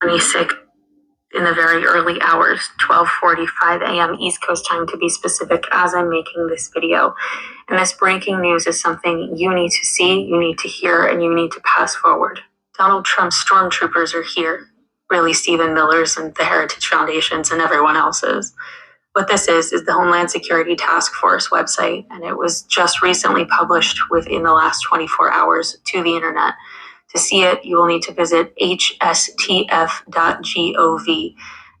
26 in the very early hours, 12:45 a.m. East Coast time to be specific, as I'm making this video. And this breaking news is something you need to see, you need to hear, and you need to pass forward. Donald Trump's stormtroopers are here. Really, Stephen Miller's and the Heritage Foundation's and everyone else's. What this is the Homeland Security Task Force website, and it was just recently published within the last 24 hours to the internet. To see it, you will need to visit hstf.gov.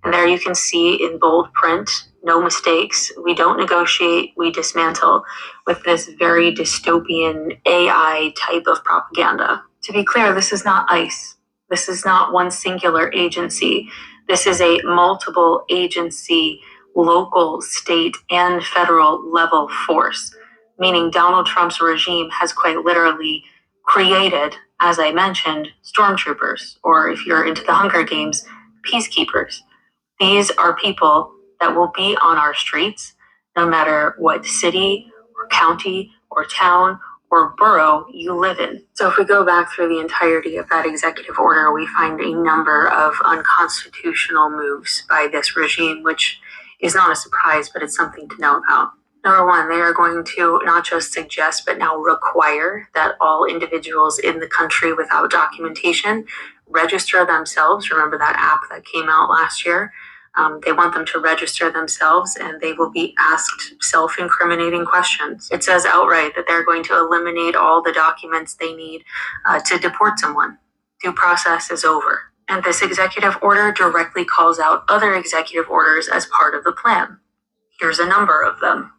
And there you can see in bold print, no mistakes, we don't negotiate, we dismantle, with this very dystopian AI type of propaganda. To be clear, this is not ICE. This is not one singular agency. This is a multiple agency, local, state, and federal level force, meaning Donald Trump's regime has quite literally created, as I mentioned, stormtroopers, or if you're into the Hunger Games, peacekeepers. These are people that will be on our streets, no matter what city or county or town or borough you live in. So if we go back through the entirety of that executive order, we find a number of unconstitutional moves by this regime, which is not a surprise, but it's something to know about. Number one, they are going to not just suggest, but now require that all individuals in the country without documentation register themselves. Remember that app that came out last year? They want them to register themselves, and they will be asked self-incriminating questions. It says outright that they're going to eliminate all the documents they need to deport someone. Due process is over. And this executive order directly calls out other executive orders as part of the plan. Here's a number of them,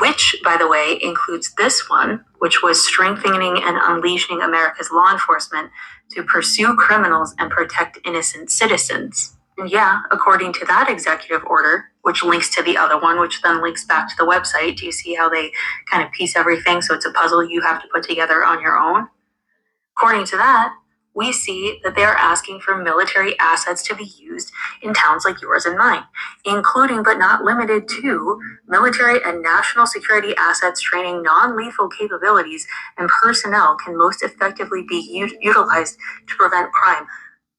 which, by the way, includes this one, which was strengthening and unleashing America's law enforcement to pursue criminals and protect innocent citizens. And yeah, according to that executive order, which links to the other one, which then links back to the website, do you see how they kind of piece everything so it's a puzzle you have to put together on your own? According to that, we see that they are asking for military assets to be used in towns like yours and mine, including but not limited to military and national security assets training non-lethal capabilities and personnel can most effectively be utilized to prevent crime.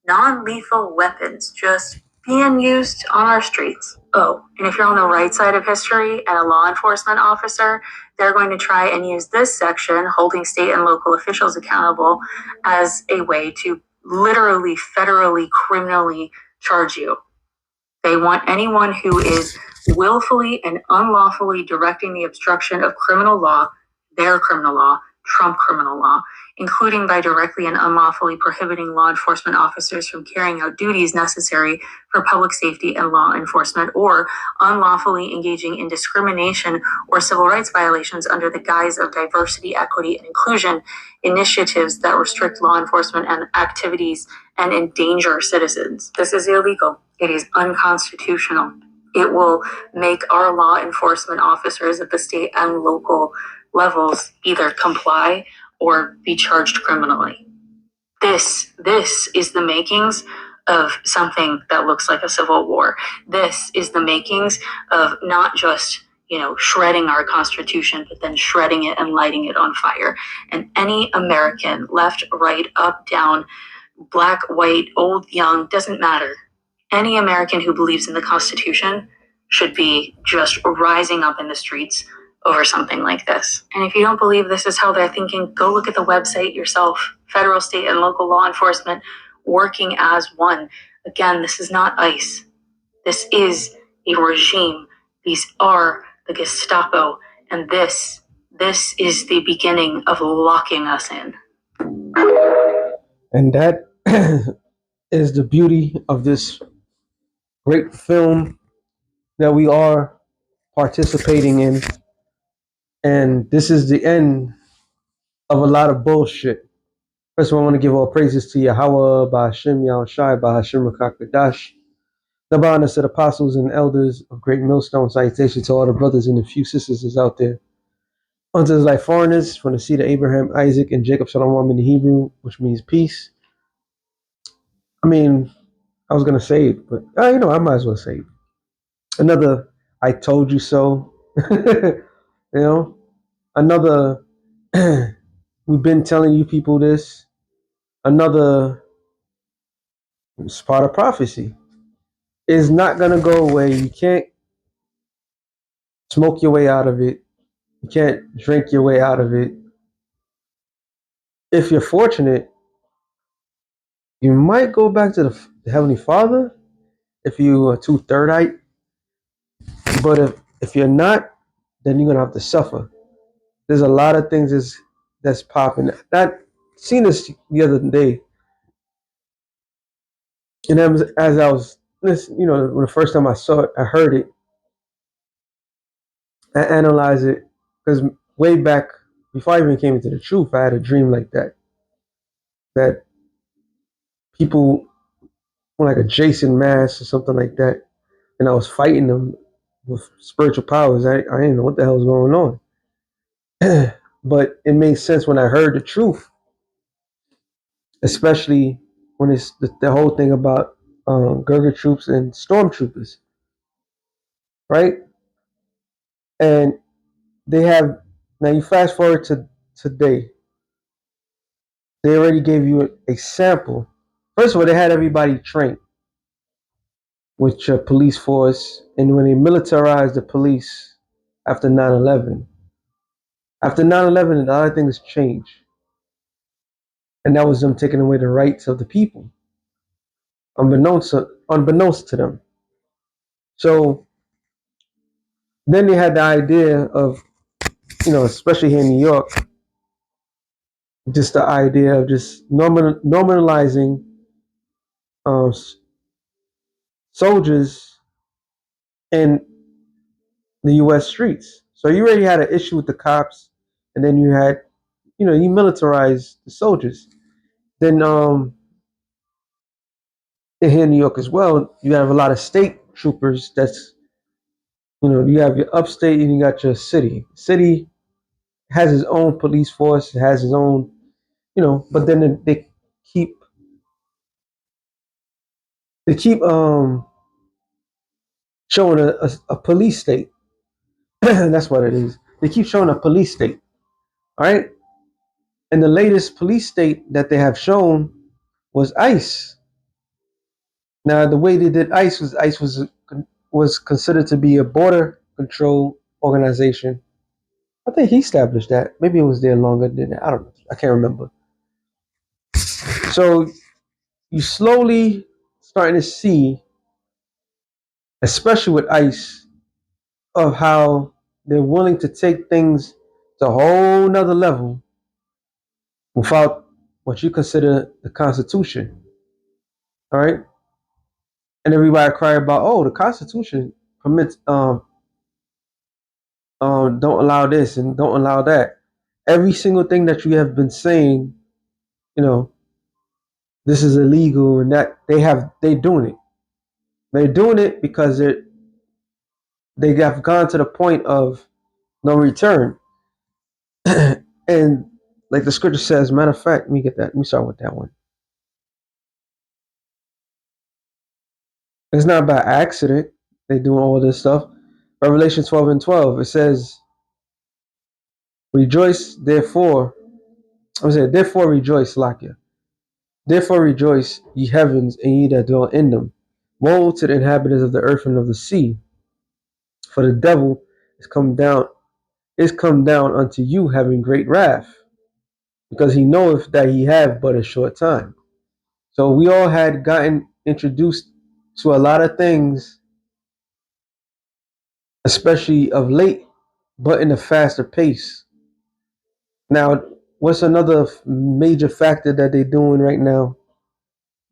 Non-lethal weapons just being used on our streets. Oh, and if you're on the right side of history and a law enforcement officer, they're going to try and use this section, holding state and local officials accountable, as a way to literally, federally, criminally charge you. They want anyone who is willfully and unlawfully directing the obstruction of criminal law, their criminal law, Trump criminal law, including by directly and unlawfully prohibiting law enforcement officers from carrying out duties necessary for public safety and law enforcement, or unlawfully engaging in discrimination or civil rights violations under the guise of diversity, equity, and inclusion initiatives that restrict law enforcement and activities and endanger citizens. This is illegal. It is unconstitutional. It will make our law enforcement officers at the state and local levels either comply or be charged criminally. This is the makings of something that looks like a civil war. This is the makings of not just, shredding our Constitution, but then shredding it and lighting it on fire. And any American, left, right, up, down, black, white, old, young, doesn't matter. Any American who believes in the Constitution should be just rising up in the streets over something like this. And if you don't believe this is how they're thinking, go look at the website yourself. Federal, state, and local law enforcement working as one. Again, this is not ICE. This is a regime. These are the Gestapo. And this is the beginning of locking us in. And that is the beauty of this great film that we are participating in. And this is the end of a lot of bullshit. First of all, I want to give all praises to Yahweh, Ba'Hashem, Yahushai, Ba'Hashem, Rakakadash, the bonus of the apostles and elders of Great Millstone. Salutation to all the brothers and the few sisters that's out there. Unto the like foreigners, from the seed of Abraham, Isaac, and Jacob, Shalom in the Hebrew, which means peace. I mean, I was going to say it, but I might as well say it. Another I told you so. Another we've been telling you people this. Another It's part of prophecy. It's not gonna go away. You can't smoke your way out of it. You can't drink your way out of it. If you're fortunate, you might go back to the Heavenly Father if you are too thirdite. But if you're not, then you're gonna have to suffer. There's a lot of things that's popping. I seen this the other day, and as I was this, when the first time I saw it, I heard it, I analyzed it because way back before I even came into the truth, I had a dream like that people were like a Jason mask or something like that, and I was fighting them with spiritual powers. I didn't know what the hell was going on, but it made sense when I heard the truth, especially when it's the whole thing about Gurga troops and stormtroopers, right? And they have now. You fast forward to today, they already gave you a sample. First of all, they had everybody trained with your police force, and when they militarized the police after 9/11, after 9/11, a lot of things changed, and that was them taking away the rights of the people, unbeknownst to them. So then they had the idea of, especially here in New York, just the idea of just normalizing um, soldiers in the U.S. streets. So you already had an issue with the cops, and then you had, you militarized the soldiers. Then here in New York as well, you have a lot of state troopers. You have your upstate and you got your city. City has its own police force, it has its own, but then keep they keep showing a police state. That's what it is. They keep showing a police state. All right. And the latest police state that they have shown was ICE. Now, the way they did ICE was considered to be a border control organization. I think he established that. Maybe it was there longer than that. I don't know. I can't remember. So you slowly starting to see, especially with ICE, of how they're willing to take things to a whole nother level without what you consider the Constitution. All right. And everybody cry about, oh, the Constitution permits don't allow this and don't allow that. Every single thing that you have been saying, you know, this is illegal and that they doing it. They're doing it because they have gone to the point of no return. And like the scripture says, matter of fact, let me get that. Let me start with that one. It's not by accident they doing all this stuff. Revelation 12:12, it says, rejoice therefore. I said, therefore rejoice, Lakia. Therefore rejoice, ye heavens, and ye that dwell in them. Woe to the inhabitants of the earth and of the sea, for the devil is come down unto you having great wrath, because he knoweth that he have but a short time. So we all had gotten introduced to a lot of things, especially of late, but in a faster pace. Now, what's another major factor that they're doing right now?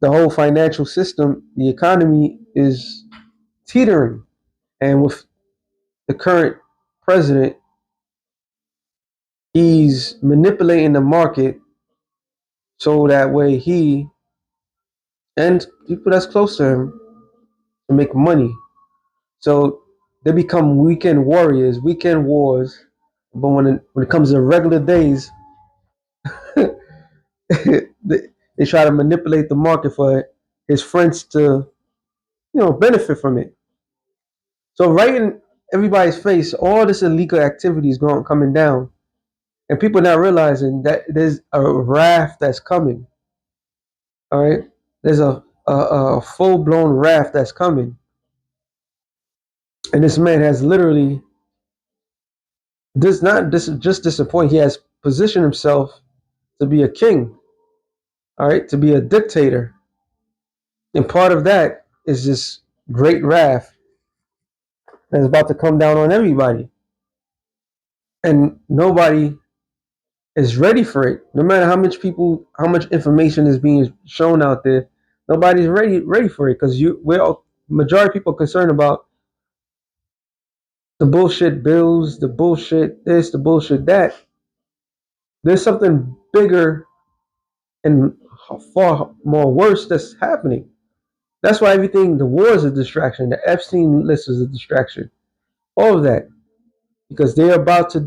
The whole financial system, the economy is teetering. And with the current president, he's manipulating the market so that way he and people that's close to him can make money. So they become weekend warriors, weekend wars. But when it comes to regular days, they try to manipulate the market for his friends to, benefit from it. So right in everybody's face, all this illegal activity is coming down, and people not realizing that there's a wrath that's coming. All right, there's a a full blown wrath that's coming, and this man has literally this just disappoint. He has positioned himself to be a king, all right, to be a dictator, and part of that is this great wrath that's about to come down on everybody, and nobody is ready for it. No matter how much information is being shown out there, nobody's ready for it because we're all, majority of people are concerned about the bullshit bills, the bullshit this, the bullshit that. There's something bigger and far more worse that's happening. That's why everything, the war is a distraction. The Epstein list is a distraction. All of that. Because what they're about to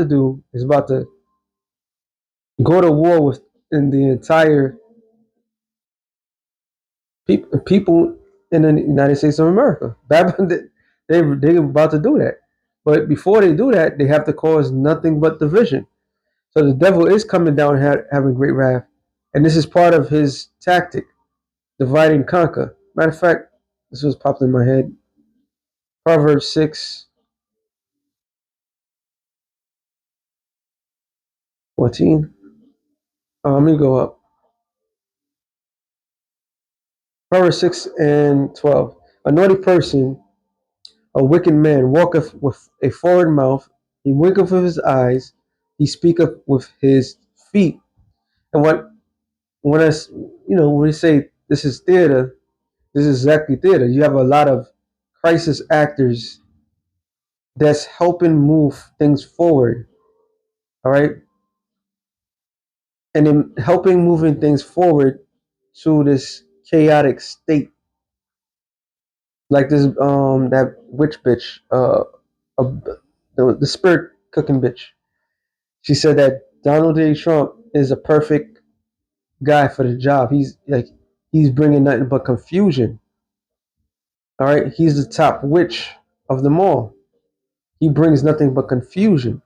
do is about to go to war with in the entire people in the United States of America. They're about to do that. But before they do that, they have to cause nothing but division. So the devil is coming down having great wrath. And this is part of his tactic, divide and conquer. Matter of fact, this was popped in my head. Proverbs 6:14. Let me go up. Proverbs 6:12. A naughty person, a wicked man, walketh with a forward mouth. He winketh with his eyes. He speaketh with his feet. And when I, when we say this is theater, this is exactly theater. You have a lot of crisis actors that's helping move things forward. All right, and in helping moving things forward to this chaotic state, like this that witch bitch, uh the spirit cooking bitch. She said that Donald J. Trump is a perfect guy for the job. He's bringing nothing but confusion. All right, he's the top witch of them all. He brings nothing but confusion.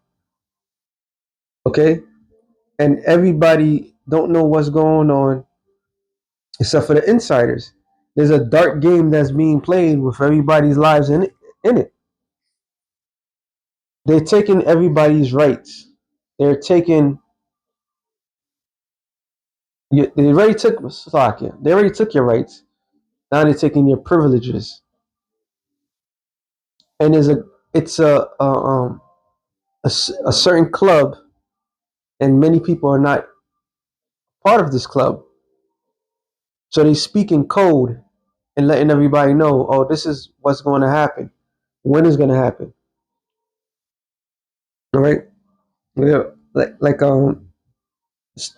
Okay, and everybody don't know what's going on except for the insiders. There's a dark game that's being played with everybody's lives in it. In it, they're taking everybody's rights. They're taking. They already took Slovakia. They already took your rights. Now they're taking your privileges. And it's a certain club, and many people are not part of this club. So they speak in code and letting everybody know, oh, this is what's going to happen. When is going to happen? All right. Yeah.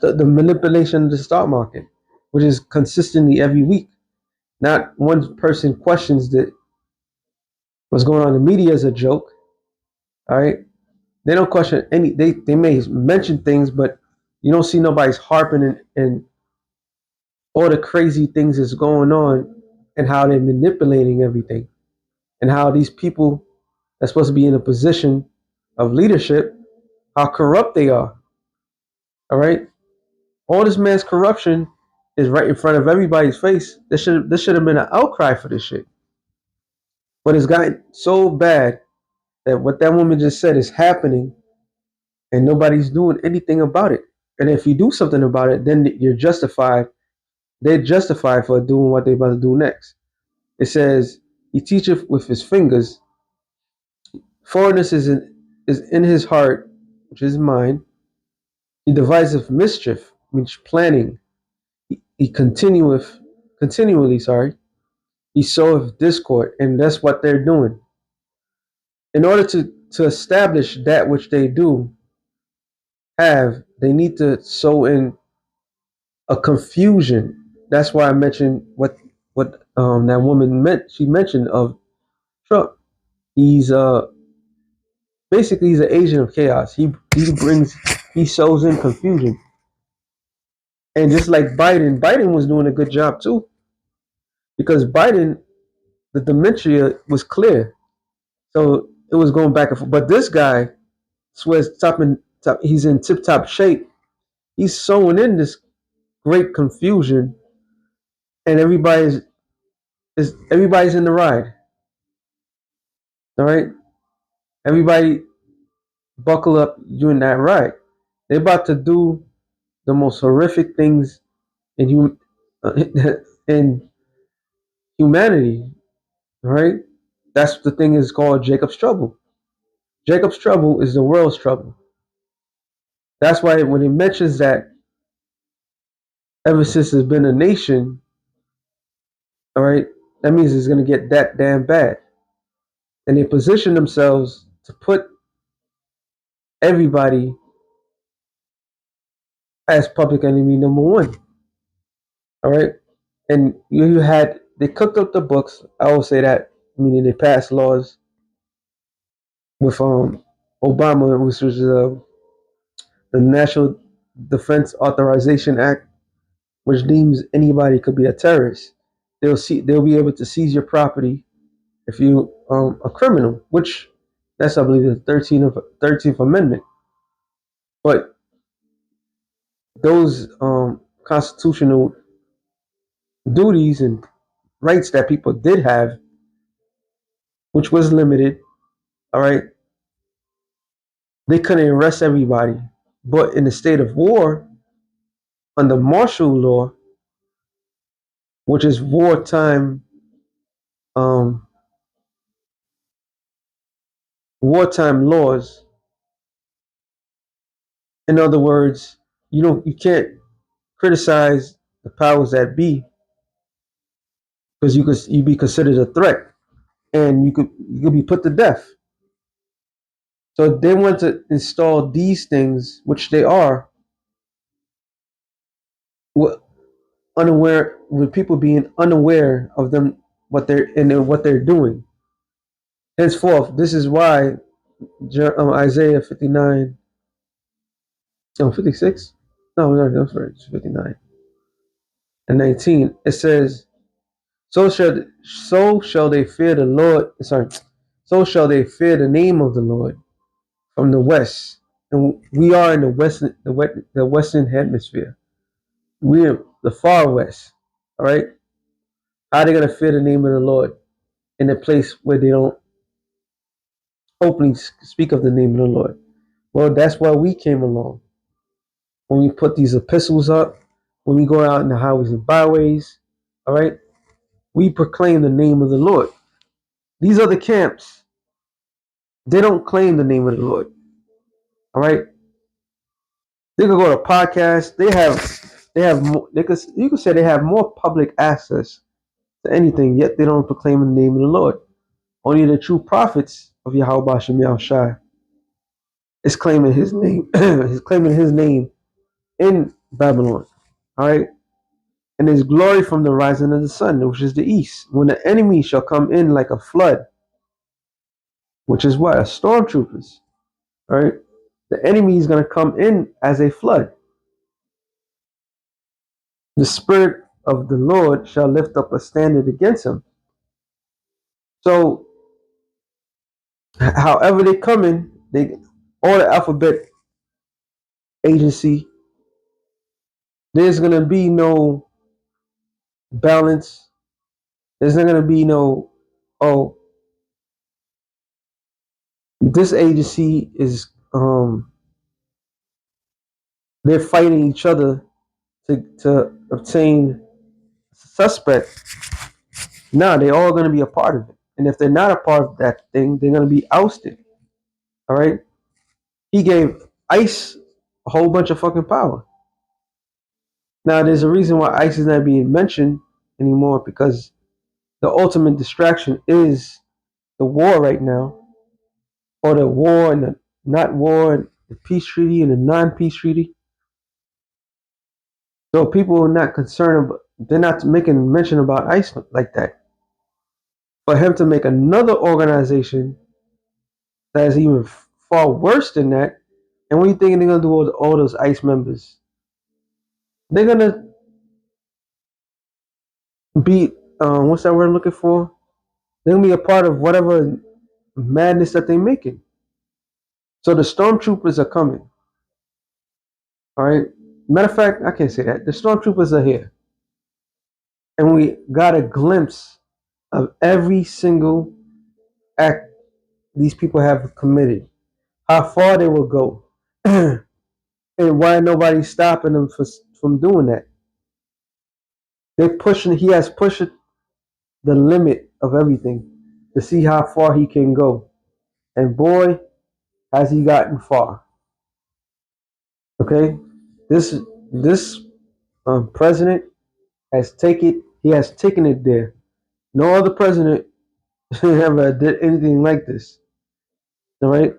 The manipulation of the stock market, which is consistently every week. Not one person questions that what's going on in the media is a joke. All right. They don't question any. They may mention things, but you don't see nobody's harping and all the crazy things that's going on and how they're manipulating everything and how these people that's supposed to be in a position of leadership, how corrupt they are. All right. All this man's corruption is right in front of everybody's face. This should have been an outcry for this shit. But it's gotten so bad that what that woman just said is happening and nobody's doing anything about it. And if you do something about it, then you're justified. They're justified for doing what they're about to do next. It says, he teacheth with his fingers. Forwardness is in his heart, which is mind. He deviseth mischief, which planning. He continually, sorry. He soweth discord, and that's what they're doing. In order to establish that which they do have, they need to sow in a confusion. That's why I mentioned what that woman meant. She mentioned of Trump. He's basically he's an agent of chaos. He sows in confusion. And just like Biden was doing a good job too, because Biden, the dementia was clear, so it was going back and forth. But this guy swears he's in tip top shape. He's sowing in this great confusion and everybody's in the ride. All right, everybody buckle up. You in that ride. They're about to do the most horrific things in in humanity. All right, that's the thing is called Jacob's trouble. Jacob's trouble is the world's trouble. That's why when it mentions that ever since there's been a nation, all right, that means it's going to get that damn bad. And they position themselves to put everybody as public enemy number one. All right, and you had they cooked up the books. I will say that, meaning they passed laws with Obama, which was the National Defense Authorization Act, which deems anybody could be a terrorist. They'll be able to seize your property if you a criminal, which that's I believe the 13th Amendment. But those constitutional duties and rights that people did have, which was limited, all right, they couldn't arrest everybody. But in the state of war, under martial law, which is um, wartime laws. In other words, you can't criticize the powers that be because you be considered a threat and you could be put to death. So they want to install these things, which they are, unaware with people being unaware of them what they're doing. Henceforth, this is why Isaiah 59, no 56, no, sorry, it's 59 and 19. It says, so shall they fear the Lord. Sorry, so shall they fear the name of the Lord from the west. And we are in the western hemisphere. We're the far west. All right. How are they gonna fear the name of the Lord in a place where they don't openly speak of the name of the Lord? Well, that's why we came along. When we put these epistles up, when we go out in the highways and byways, all right, we proclaim the name of the Lord. These other camps, they don't claim the name of the Lord. All right, they could go to podcasts. They have more, you could say they have more public access to anything, yet they don't proclaim the name of the Lord. Only the true prophets of Yahweh Shem Yahushai is claiming his name. He's claiming his name in Babylon. All right. And his glory from the rising of the sun, which is the east, when the enemy shall come in like a flood, which is what? A stormtroopers. All right. The enemy is going to come in as a flood. The spirit of the Lord shall lift up a standard against him. So, however they come in, all the alphabet agency, there's going to be no balance. There's not going to be no, oh, this agency is, they're fighting each other to obtain suspect. Nah, they're all going to be a part of it. And if they're not a part of that thing, they're going to be ousted. All right. He gave ICE a whole bunch of fucking power. Now, there's a reason why ICE is not being mentioned anymore because the ultimate distraction is the war right now, or the war and the not war, the peace treaty and the non-peace treaty. So people are not concerned about, they're not making mention about ICE like that. For him to make another organization that is even far worse than that, and what do you think they're gonna do with all those ICE members? They're gonna be what's that word I'm looking for? They're gonna be a part of whatever madness that they're making. So the stormtroopers are coming. All right. Matter of fact, I can't say that. The stormtroopers are here, and we got a glimpse of every single act these people have committed, how far they will go, and why nobody's stopping them from doing that. They're pushing. He has pushed the limit of everything to see how far he can go, and boy, has he gotten far. Okay, this president has taken he has taken it there. No other president ever did anything like this. All right,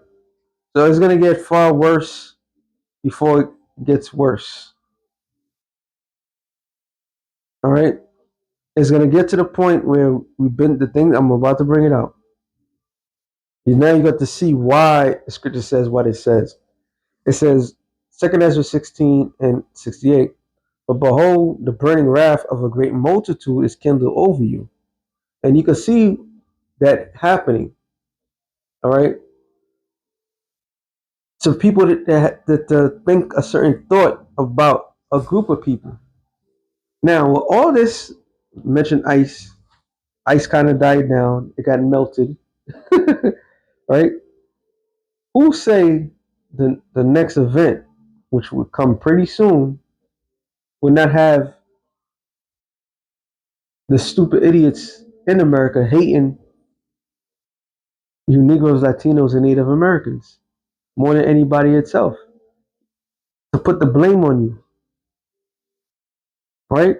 so it's gonna get far worse before it gets worse. All right, it's gonna get to the point where we've been. The thing I'm about to bring it out. Now you got to see why the scripture says what it says. It says, Second Ezra 16 and 68. But behold, the burning wrath of a great multitude is kindled over you. And you can see that happening. All right. So people that think a certain thought about a group of people. Now, with all this mentioned ice kind of died down. It got melted. Right? Who say the next event, which would come pretty soon, would not have the stupid idiots in America hating you Negroes, Latinos, and Native Americans more than anybody itself to put the blame on you, right?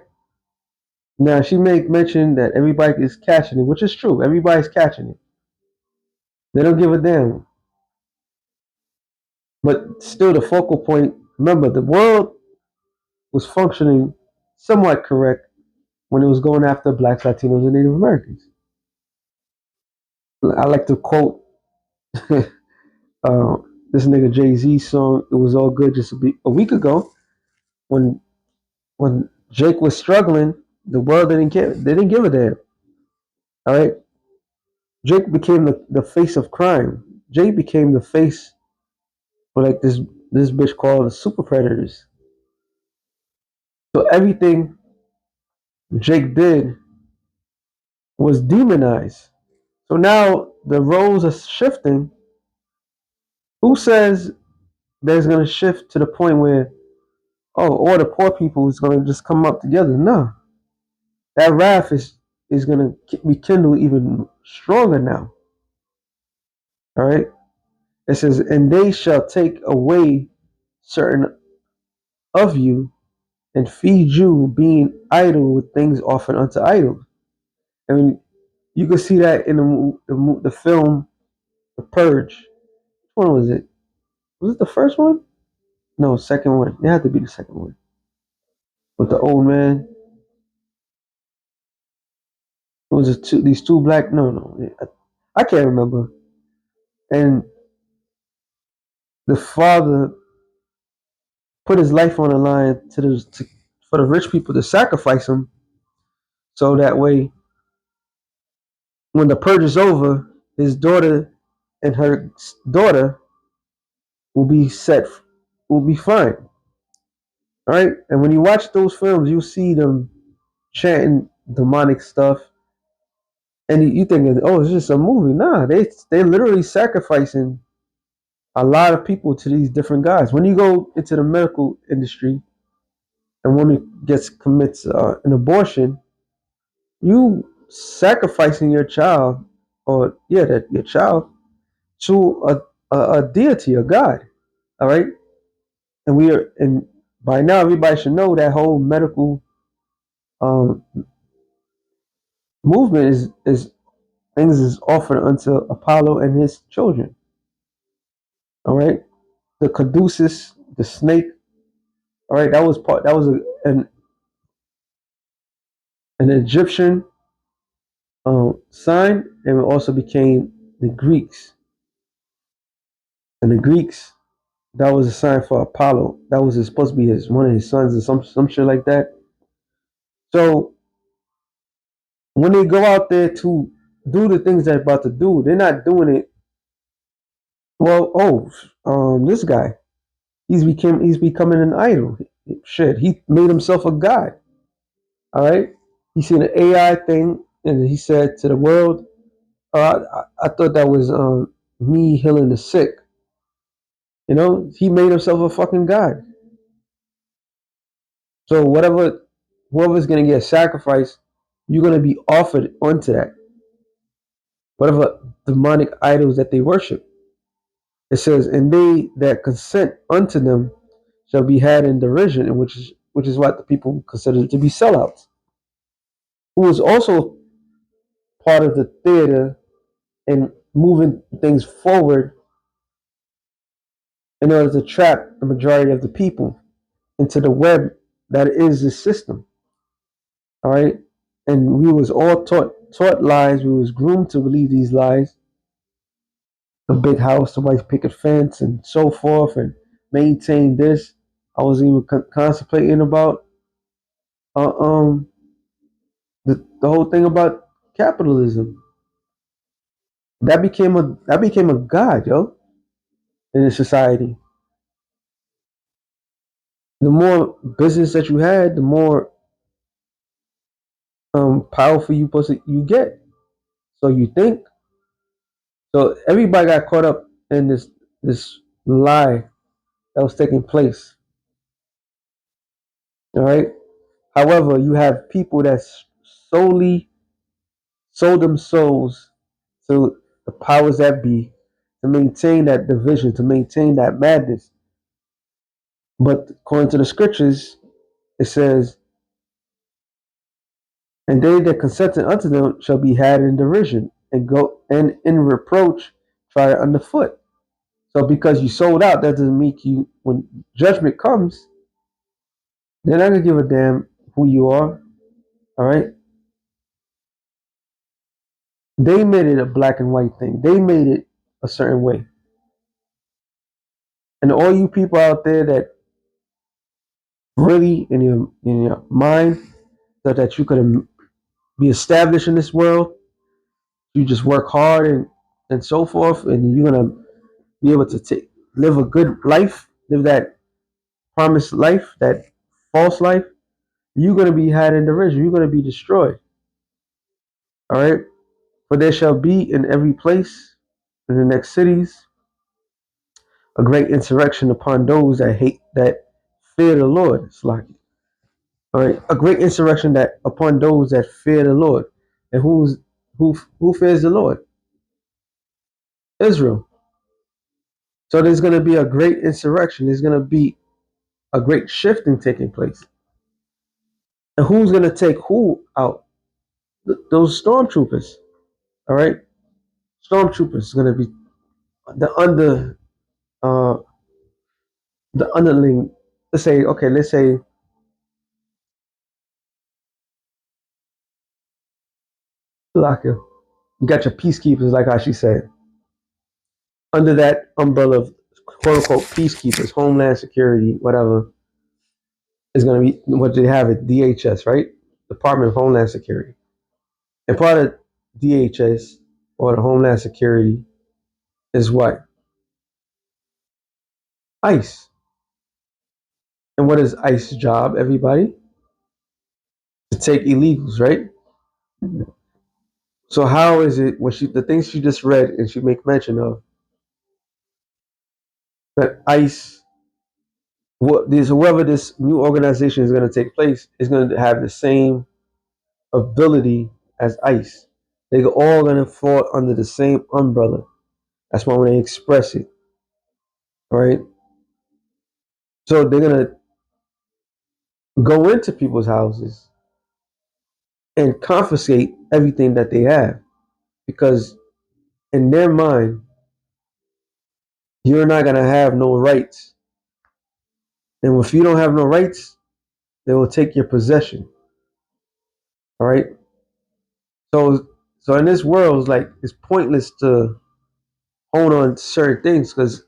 Now she make mention that everybody is catching it, which is true. Everybody's catching it. They don't give a damn. But still, the focal point. Remember, the world was functioning somewhat correct when it was going after blacks, Latinos, and Native Americans. I like to quote uh, this nigga Jay-Z song. It was all good just a week ago when Jake was struggling. The world didn't care. They didn't give a damn. All right. Jake became the face of crime. Jake became the face for like this bitch called the super predators. So everything Jake did was demonized. So now the roles are shifting. Who says there's gonna shift to the point where all the poor people is gonna just come up together? No, that wrath is gonna be kindled even stronger now. All right. It says, and they shall take away certain of you and feed you, being idle with things offered unto idols. I mean, you can see that in the film The Purge. Which one was it? Was it the first one? No, second one. It had to be the second one with the old man. It was these two black. No, I can't remember. And the father put his life on the line for the rich people to sacrifice him, so that way, when the purge is over, his daughter and her daughter will be will be fine. All right, and when you watch those films, you see them chanting demonic stuff, and you thinking, "Oh, it's just a movie." Nah, they literally sacrificing a lot of people to these different guys. When you go into the medical industry, and woman commits an abortion, you sacrificing your child, or yeah, that your child to a deity, a god. All right, and by now everybody should know that whole medical um, movement is things is offered unto Apollo and his children. All right, the caduceus, the snake. All right, that was an Egyptian sign, and it also became the Greeks. And the Greeks, that was a sign for Apollo. That was supposed to be his one of his sons, or some shit like that. So when they go out there to do the things they're about to do, they're not doing it. Well, this guy, he's becoming an idol. Shit, he made himself a god. All right. He seen an AI thing, and he said to the world, I thought that was me healing the sick. You know, he made himself a fucking god. So whoever's gonna get sacrificed, you're gonna be offered onto that. Whatever demonic idols that they worship. It says, and they that consent unto them shall be had in derision, and which is what the people consider to be sellouts. Who is also part of the theater and moving things forward in order to trap the majority of the people into the web that is the system. All right. And we was all taught lies. We was groomed to believe these lies. The big house, the white picket fence, and so forth, and maintain this. I was even contemplating about uh, um the whole thing about capitalism. That became a god, yo, in the society. The more business that you had, the more powerful you get. So you think. So everybody got caught up in this lie that was taking place. All right. However, you have people that solely sold them souls to the powers that be to maintain that division, to maintain that madness. But according to the scriptures, it says, and they that consented unto them shall be had in derision, and go and in reproach try it underfoot. So because you sold out, that doesn't make you, when judgment comes, they're not gonna give a damn who you are. All right. They made it a black and white thing. They made it a certain way. And all you people out there that really in your mind that you could be established in this world, you just work hard and so forth, and you're gonna be able to live a good life, live that promised life, that false life. You're gonna be had in derision. You're gonna be destroyed. All right. For there shall be in every place, in the next cities, a great insurrection upon those that fear the Lord. It's like, all right, a great insurrection that upon those that fear the Lord. And who fears the Lord? Israel. So there's going to be a great insurrection. There's going to be a great shifting taking place. And who's going to take who out? Those stormtroopers. All right, stormtroopers is going to be the uh the underling. Let's say like you got your peacekeepers, like how she said, under that umbrella of quote unquote peacekeepers, Homeland Security, whatever, is going to be what they have at DHS, right? Department of Homeland Security. And part of DHS or the Homeland Security is what? ICE. And what is ICE's job, everybody? To take illegals, right? So how is it when the things she just read and she make mention of that ICE, whoever this new organization is going to take place is going to have the same ability as ICE. They're all going to fall under the same umbrella. That's why when they express it, right? So they're going to go into people's houses and confiscate everything that they have because in their mind, you're not going to have no rights. And if you don't have no rights, they will take your possession. All right. So in this world, it's pointless to hold on to certain things because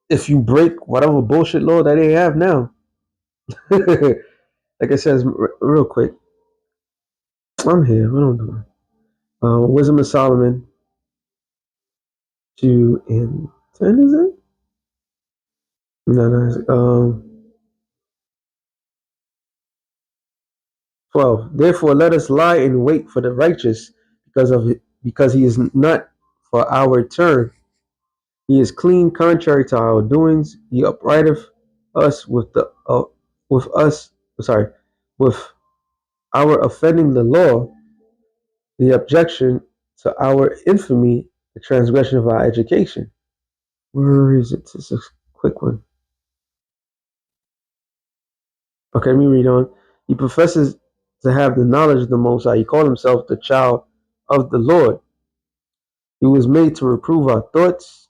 if you break whatever bullshit law that they have now, like it says real quick, I'm here. What am I doing? Wisdom of Solomon 2:10 is it? No, no. 12. Therefore, let us lie in wait for the righteous, because he is not for our turn. He is clean, contrary to our doings. He upbrighteth us with us. Sorry, with our offending the law, the objection to our infamy, the transgression of our education. Where is it? It's a quick one. Okay, let me read on. He professes to have the knowledge of the Most High. He called himself the child of the Lord. He was made to reprove our thoughts.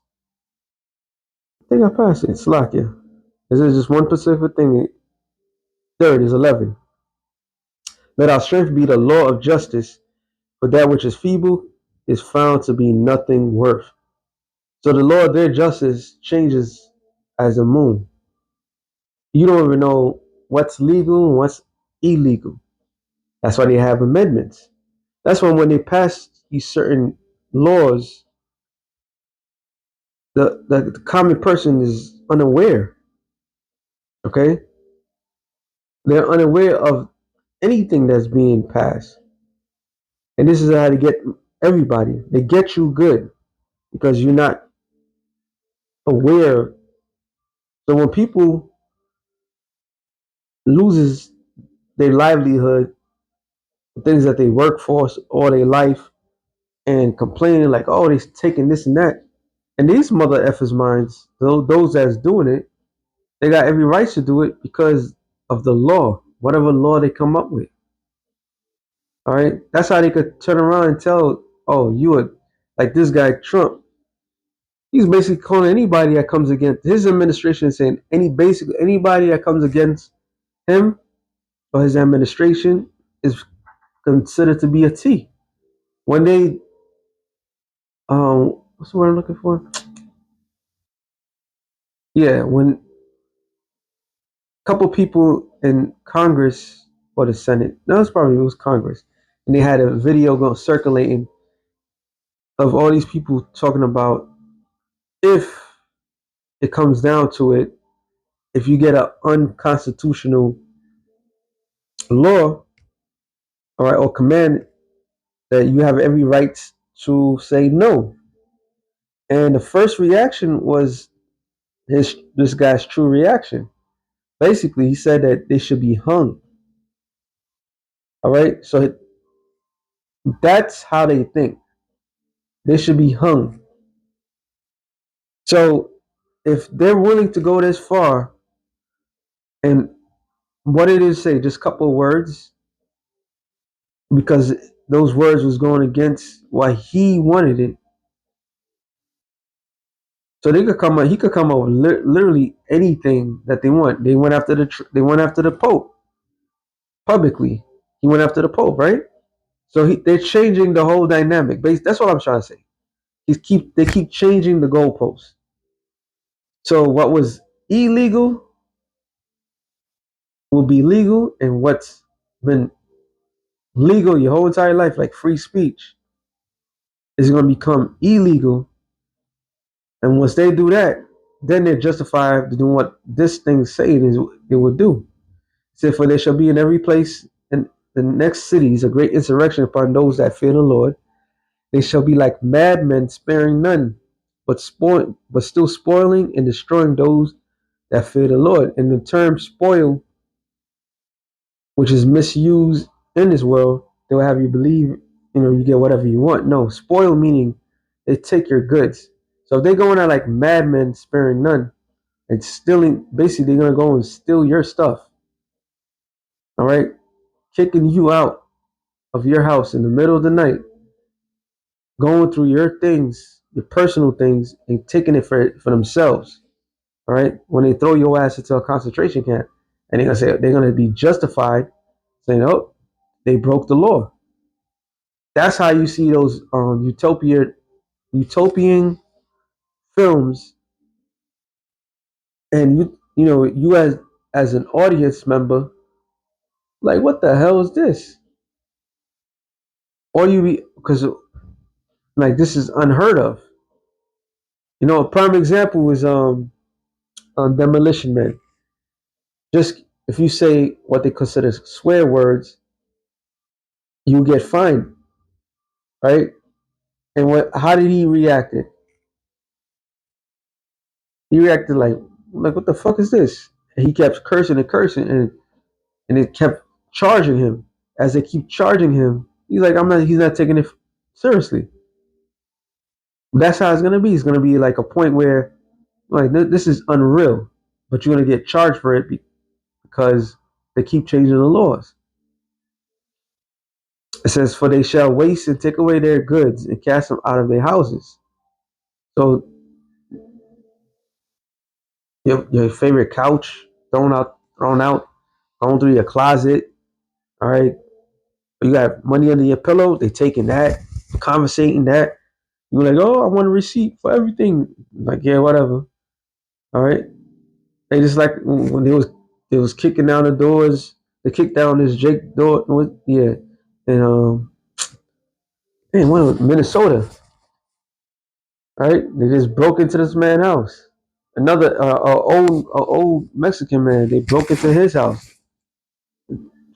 I think I passed it. Slakia. Is it just one specific thing? Third is 11. Let our strength be the law of justice, for that which is feeble is found to be nothing worth. So the law of their justice changes as the moon. You don't even know what's legal and what's illegal. That's why they have amendments. That's why when they pass these certain laws, the common person is unaware. Okay? They're unaware of anything that's being passed. And this is how they get everybody. They get you good because you're not aware. So when people loses their livelihood, the things that they work for all their life, and complaining like, oh, they're taking this and that. And these mother effers minds, those that's doing it, they got every right to do it because of the law, whatever law they come up with. All right, that's how they could turn around and tell, oh, you are like this guy Trump. He's basically calling anybody that comes against his administration, saying anybody that comes against him or his administration is considered to be a T. When they what's the word I'm looking for? Yeah, when a couple people in Congress or the Senate, no, it was Congress, and they had a video going circulating of all these people talking about if it comes down to it, if you get an unconstitutional law, all right, or command, that you have every right to say no. And the first reaction was this guy's true reaction. Basically, he said that they should be hung. All right, so that's how they think. They should be hung. So if they're willing to go this far, and what did it say? Just a couple of words, because those words was going against why he wanted it. So they could come up. He could come up with literally anything that they want. They went after the Pope publicly. He went after the Pope, right? So they're changing the whole dynamic. That's what I'm trying to say. They keep changing the goalposts. So what was illegal will be legal, and what's been legal your whole entire life, like free speech, is going to become illegal. And once they do that, then they're justified to do what this thing saying is it will do. It said, for there shall be in every place in the next cities a great insurrection upon those that fear the Lord. They shall be like madmen, sparing none, but still spoiling and destroying those that fear the Lord. And the term spoil, which is misused in this world, they will have you believe, you get whatever you want. No, spoil meaning they take your goods. So if they're going out like madmen, sparing none, and stealing, basically they're gonna go and steal your stuff. All right, kicking you out of your house in the middle of the night, going through your things, your personal things, and taking it for themselves. All right, when they throw your ass into a concentration camp, and they're gonna be justified saying, "Oh, they broke the law." That's how you see those utopian films, and you as an audience member, like, what the hell is this? Or you be because like this is unheard of. A prime example is on Demolition Man. Just if you say what they consider swear words, you get fined, right? And how did he react? He reacted like what the fuck is this? And he kept cursing and cursing, and it kept charging him. As they keep charging him, he's like, I'm not. He's not taking it seriously. That's how it's gonna be. It's gonna be like a point where like this is unreal, but you're gonna get charged for it because they keep changing the laws. It says, "For they shall waste and take away their goods and cast them out of their houses." So your favorite couch thrown out, going through your closet. All right, you got money under your pillow. They taking that, conversating that. You're like, oh, I want a receipt for everything. Like, yeah, whatever. All right. They just like when they was kicking down the doors. They kicked down this Jake door. Yeah, and man, what Minnesota, right? They just broke into this man's house. Another old Mexican man. They broke into his house,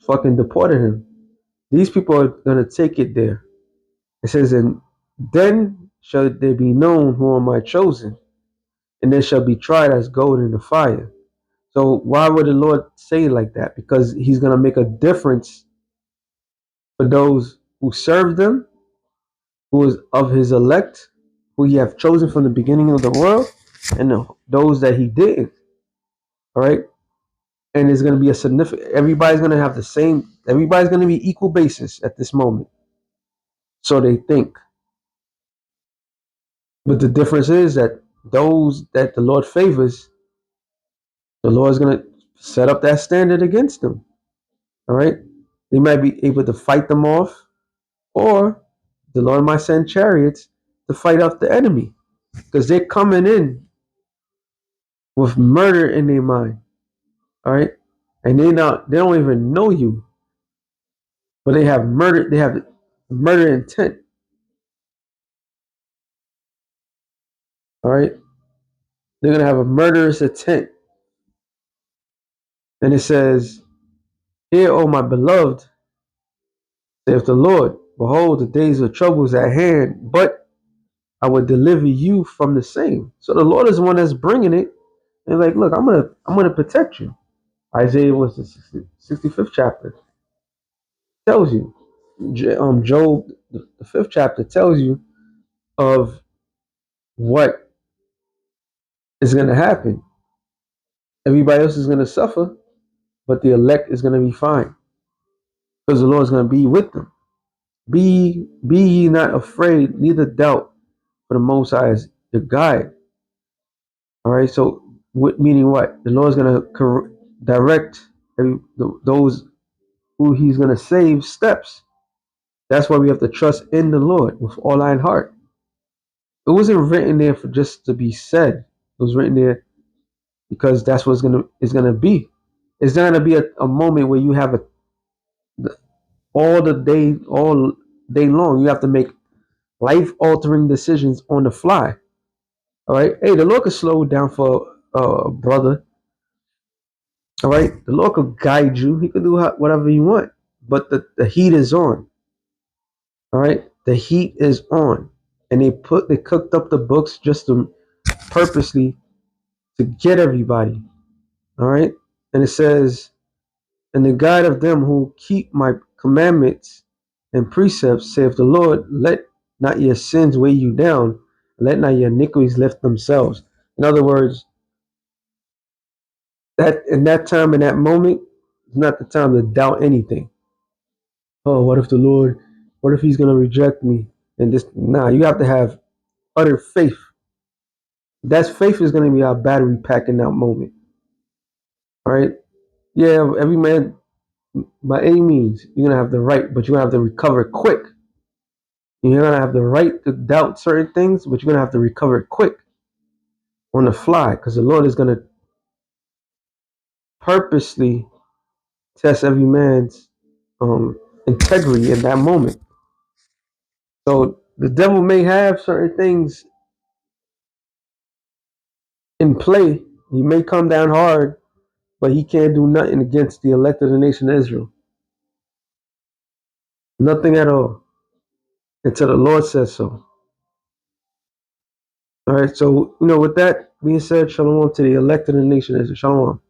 fucking deported him. These people are gonna take it there. It says, and then shall they be known who are my chosen, and they shall be tried as gold in the fire. So why would the Lord say it like that? Because He's gonna make a difference for those who serve them, who is of His elect, who He have chosen from the beginning of the world, and those that He didn't. All right, and it's gonna be a significant. Everybody's gonna have the same. Everybody's gonna be equal basis at this moment. So they think. But the difference is that those that the Lord favors, the Lord's going to set up that standard against them. All right. They might be able to fight them off, or the Lord might send chariots to fight off the enemy because they're coming in with murder in their mind. All right. And they don't even know you, but they have murder intent. All right. They're going to have a murderous intent. And it says, "Hear, O my beloved, saith the Lord, behold, the days of trouble is at hand, but I will deliver you from the same." So the Lord is the one that's bringing it. And like, look, I'm gonna protect you. Isaiah was the 65th chapter tells you. Job, the 5th chapter tells you of what is gonna happen. Everybody else is gonna suffer, but the elect is gonna be fine because the Lord is gonna be with them. Be ye not afraid, neither doubt, for the Most High is your guide. All right. So, meaning what? The Lord's gonna direct those who He's gonna save steps. That's why we have to trust in the Lord with all our heart. It wasn't written there for just to be said. It was written there because that's what it's gonna be. It's not gonna be a moment where you have all day long. You have to make life altering decisions on the fly. All right. Hey, the Lord could slow down for a brother. All right, the Lord could guide you. He could do whatever you want, but the heat is on. All right, the heat is on, and they cooked up the books just to purposely to get everybody. All right, and it says, "And the guide of them who keep my commandments and precepts, saith the Lord, let not your sins weigh you down, let not your iniquities lift themselves." In other words, that in that time, in that moment, is not the time to doubt anything. Oh, what if He's going to reject me? And this, nah, you have to have utter faith. That faith is going to be our battery pack in that moment. All right. Yeah, every man, by any means, you're going to have the right, but you're going to have to recover quick. You're going to have the right to doubt certain things, but you're going to have to recover quick on the fly because the Lord is going to purposely test every man's integrity in that moment. So the devil may have certain things in play. He may come down hard, but he can't do nothing against the elect of the nation of Israel. Nothing at all until the Lord says so. All right. So, with that being said, shalom to the elect of the nation. Shalom.